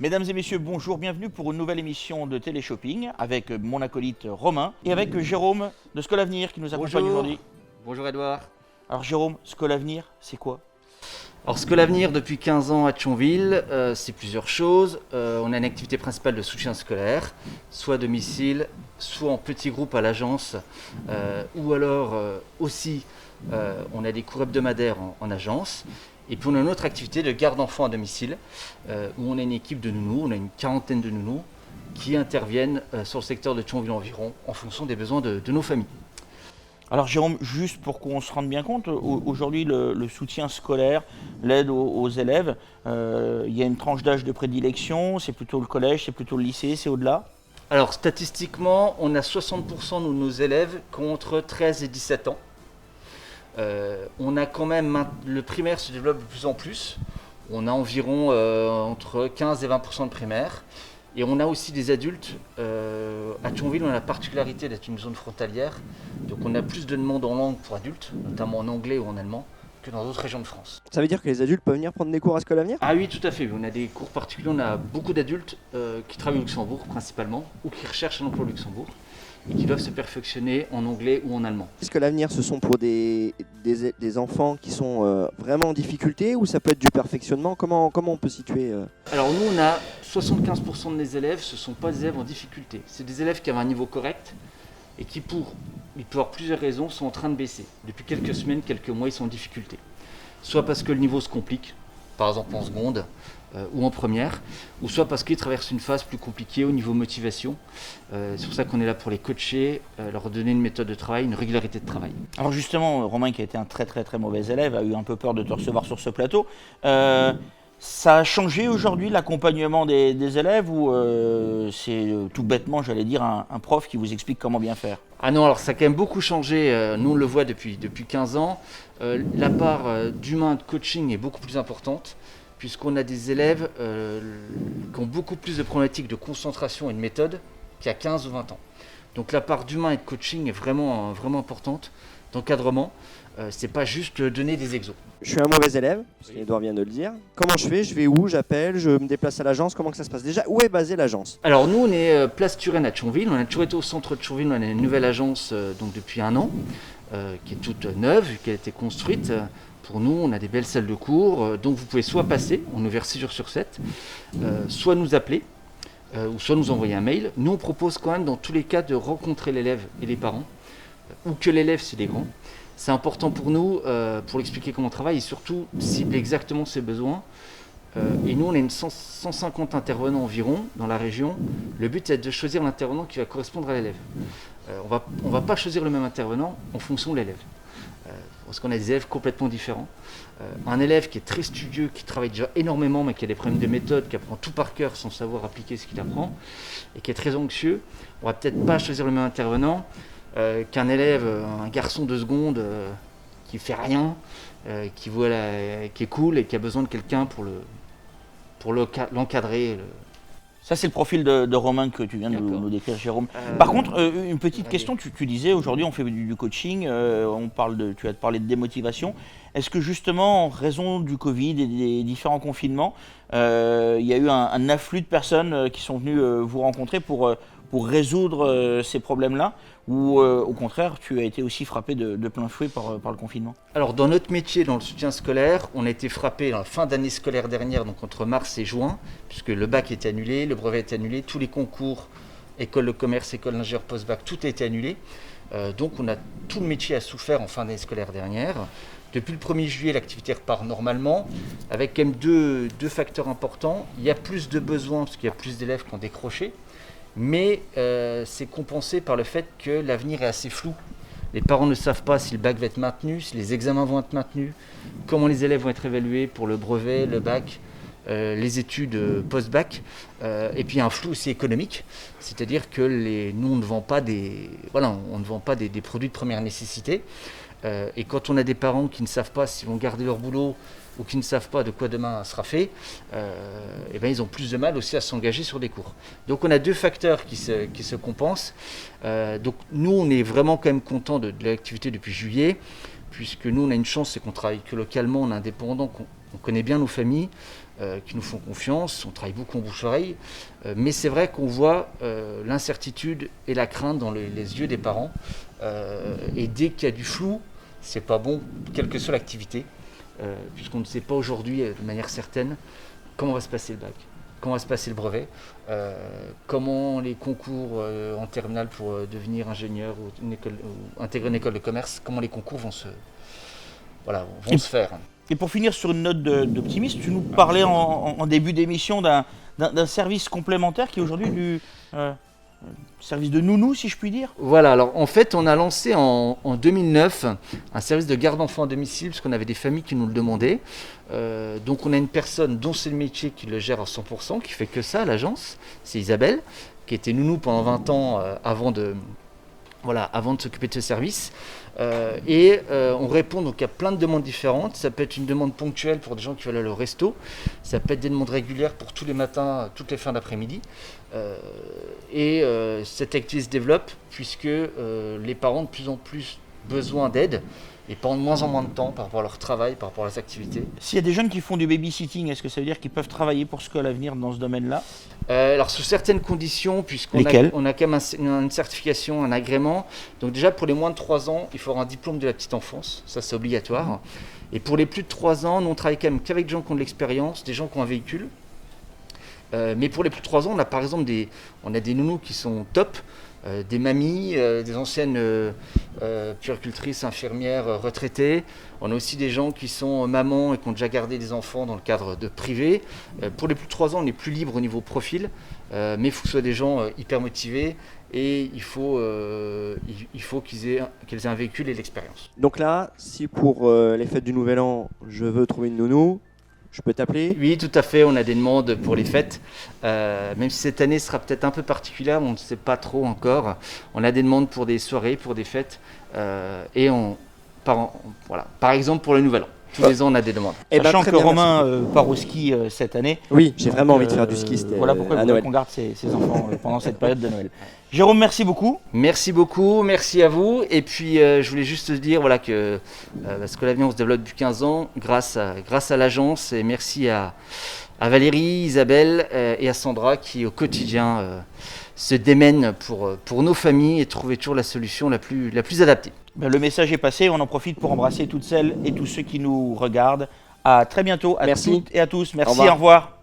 Mesdames et messieurs, bonjour, bienvenue pour une nouvelle émission de Téléshopping avec mon acolyte Romain et avec Jérôme de Scolavenir qui nous accompagne aujourd'hui. Bonjour Edouard. Alors Jérôme, Scolavenir, c'est quoi? Alors Scolavenir depuis 15 ans à Thionville, c'est plusieurs choses. On a une activité principale de soutien scolaire, soit à domicile, soit en petits groupes à l'agence, ou alors aussi on a des cours hebdomadaires en agence. Et puis on a une autre activité de garde d'enfants à domicile, où on a une équipe de nounous, on a une quarantaine de nounous qui interviennent sur le secteur de Thionville environ en fonction des besoins de nos familles. Alors Jérôme, juste pour qu'on se rende bien compte, aujourd'hui le soutien scolaire, l'aide aux élèves, il y a une tranche d'âge de prédilection, c'est plutôt le collège, c'est plutôt le lycée, c'est au-delà? Alors statistiquement, on a 60% de nos élèves contre 13 et 17 ans. On a quand même, le primaire se développe de plus en plus. On a environ entre 15 et 20% de primaire. Et on a aussi des adultes. À Thionville, on a la particularité d'être une zone frontalière. Donc on a plus de demandes en langue pour adultes, notamment en anglais ou en allemand, que dans d'autres régions de France. Ça veut dire que les adultes peuvent venir prendre des cours à Scolavenir ? Ah oui, tout à fait. On a des cours particuliers. On a beaucoup d'adultes qui travaillent au Luxembourg principalement, ou qui recherchent un emploi au Luxembourg, et qui doivent se perfectionner en anglais ou en allemand. Est-ce que l'avenir, ce sont pour des enfants qui sont vraiment en difficulté ou ça peut être du perfectionnement ? Comment on peut situer Alors nous, on a 75% de mes élèves, ce ne sont pas des élèves en difficulté. C'est des élèves qui avaient un niveau correct et qui, il peut y avoir plusieurs raisons, sont en train de baisser. Depuis quelques semaines, quelques mois, ils sont en difficulté. Soit parce que le niveau se complique, par exemple en seconde, ou en première, ou soit parce qu'ils traversent une phase plus compliquée au niveau motivation. C'est pour ça qu'on est là pour les coacher, leur donner une méthode de travail, une régularité de travail. Alors justement, Romain qui a été un très mauvais élève, a eu un peu peur de te recevoir sur ce plateau. Ça a changé aujourd'hui l'accompagnement des élèves ou c'est tout bêtement, j'allais dire, un prof qui vous explique comment bien faire? Ah non, alors ça a quand même beaucoup changé, nous on le voit depuis 15 ans. La part d'humain de coaching est beaucoup plus importante, puisqu'on a des élèves qui ont beaucoup plus de problématiques de concentration et de méthode qu'il y a 15 ou 20 ans. Donc la part d'humain et de coaching est vraiment importante, d'encadrement. C'est pas juste donner des exos. Je suis un mauvais élève, parce qu'Edouard vient de le dire. Comment je fais ? Je vais où ? J'appelle, je me déplace à l'agence, comment que ça se passe ? Déjà, où est basée l'agence ? Alors nous on est place Turenne à Thionville, on a toujours été au centre de Thionville, on a une nouvelle agence donc depuis 1 an, qui est toute neuve, qui a été construite. Pour nous, on a des belles salles de cours, donc vous pouvez soit passer, on est ouvert 6 jours sur 7, soit nous appeler, ou soit nous envoyer un mail. Nous, on propose quand même dans tous les cas de rencontrer l'élève et les parents, ou que l'élève c'est des grands. C'est important pour nous, pour lui expliquer comment on travaille et surtout cibler exactement ses besoins. Et nous, on a 150 intervenants environ dans la région. Le but, c'est de choisir l'intervenant qui va correspondre à l'élève. On va pas choisir le même intervenant en fonction de l'élève. Parce qu'on a des élèves complètement différents. Un élève qui est très studieux, qui travaille déjà énormément, mais qui a des problèmes de méthode, qui apprend tout par cœur sans savoir appliquer ce qu'il apprend, et qui est très anxieux, on va peut-être pas choisir le même intervenant qu'un élève, un garçon de seconde qui fait rien, qui est cool et qui a besoin de quelqu'un pour l'encadrer. Ça, c'est le profil de Romain que tu viens de nous décrire, Jérôme. Par contre, une petite question, tu disais, aujourd'hui on fait du coaching, tu as parlé de démotivation. Est-ce que justement, en raison du Covid et des différents confinements, il y a eu un afflux de personnes qui sont venues vous rencontrer pour résoudre ces problèmes-là, ou au contraire, tu as été aussi frappé de plein fouet par le confinement? Alors dans notre métier, dans le soutien scolaire, on a été frappé dans la fin d'année scolaire dernière, donc entre mars et juin, puisque le bac était annulé, le brevet était annulé, tous les concours, école de commerce, école d'ingénieur post-bac, tout a été annulé. Donc on a tout le métier a souffert en fin d'année scolaire dernière. Depuis le 1er juillet, l'activité repart normalement, avec quand même deux facteurs importants. Il y a plus de besoins, parce qu'il y a plus d'élèves qui ont décroché, mais c'est compensé par le fait que l'avenir est assez flou. Les parents ne savent pas si le bac va être maintenu, si les examens vont être maintenus, comment les élèves vont être évalués pour le brevet, le bac, les études post-bac. Et puis il y a un flou aussi économique, c'est-à-dire que nous on ne vend pas des produits de première nécessité. Et quand on a des parents qui ne savent pas s'ils vont garder leur boulot ou qui ne savent pas de quoi demain sera fait, et ben ils ont plus de mal aussi à s'engager sur des cours. Donc on a deux facteurs qui se compensent. Donc nous on est vraiment quand même content de l'activité depuis juillet, puisque nous on a une chance, c'est qu'on travaille que localement, on est indépendant, On connaît bien nos familles qui nous font confiance, on travaille beaucoup en bouche-oreille, mais c'est vrai qu'on voit l'incertitude et la crainte dans les yeux des parents. Et dès qu'il y a du flou, c'est pas bon, quelle que soit l'activité, puisqu'on ne sait pas aujourd'hui de manière certaine comment va se passer le bac, comment va se passer le brevet, comment les concours en terminale pour devenir ingénieur ou intégrer une école de commerce, comment les concours vont se faire. Et pour finir sur une note d'optimisme, tu nous parlais en début d'émission d'un service complémentaire qui est aujourd'hui du service de nounou, si je puis dire. Voilà, alors en fait, on a lancé en 2009 un service de garde d'enfants à domicile, parce qu'on avait des familles qui nous le demandaient. Donc on a une personne dont c'est le métier qui le gère à 100%, qui fait que ça à l'agence, c'est Isabelle, qui était nounou pendant 20 ans avant de s'occuper de ce service. On répond donc à plein de demandes différentes. Ça peut être une demande ponctuelle pour des gens qui veulent aller au resto. Ça peut être des demandes régulières pour tous les matins, toutes les fins d'après-midi. Cette activité se développe puisque les parents ont de plus en plus besoin d'aide et pendant de moins en moins de temps par rapport à leur travail, par rapport à leurs activités. S'il y a des jeunes qui font du babysitting, est-ce que ça veut dire qu'ils peuvent travailler pour Skoll Avenir dans ce domaine-là ? Alors sous certaines conditions, puisqu'on a quand même une certification, un agrément. Donc déjà pour les moins de 3 ans, il faut avoir un diplôme de la petite enfance, ça c'est obligatoire. Et pour les plus de 3 ans, nous on travaille quand même qu'avec des gens qui ont de l'expérience, des gens qui ont un véhicule. Mais pour les plus de 3 ans, on a par exemple des nounous qui sont top, des mamies, des anciennes puéricultrices, infirmières retraitées. On a aussi des gens qui sont mamans et qui ont déjà gardé des enfants dans le cadre de privé. Pour les plus de 3 ans, on est plus libre au niveau profil, mais il faut que ce soit des gens hyper motivés et il faut qu'ils aient un véhicule et de l'expérience. Donc là, si pour les fêtes du Nouvel An, je veux trouver une nounou, je peux t'appeler ? Oui, tout à fait, on a des demandes pour les fêtes. Même si cette année sera peut-être un peu particulière, on ne sait pas trop encore. On a des demandes pour des soirées, pour des fêtes. Par exemple pour le Nouvel An. Tous les ans, on a des demandes. Sachant que Romain part au ski cette année. Oui, j'ai vraiment envie de faire du ski. Voilà pourquoi il faudrait qu'on garde ses enfants pendant cette période de Noël. Jérôme, merci beaucoup. Merci beaucoup, merci à vous. Et puis, je voulais juste dire que Skoll Avenir, on se développe depuis 15 ans grâce à l'agence. Et merci à Valérie, Isabelle et à Sandra qui, au quotidien, se démènent pour nos familles et trouver toujours la solution la plus adaptée. Le message est passé, on en profite pour embrasser toutes celles et tous ceux qui nous regardent. À très bientôt à toutes et à tous. Merci, au revoir.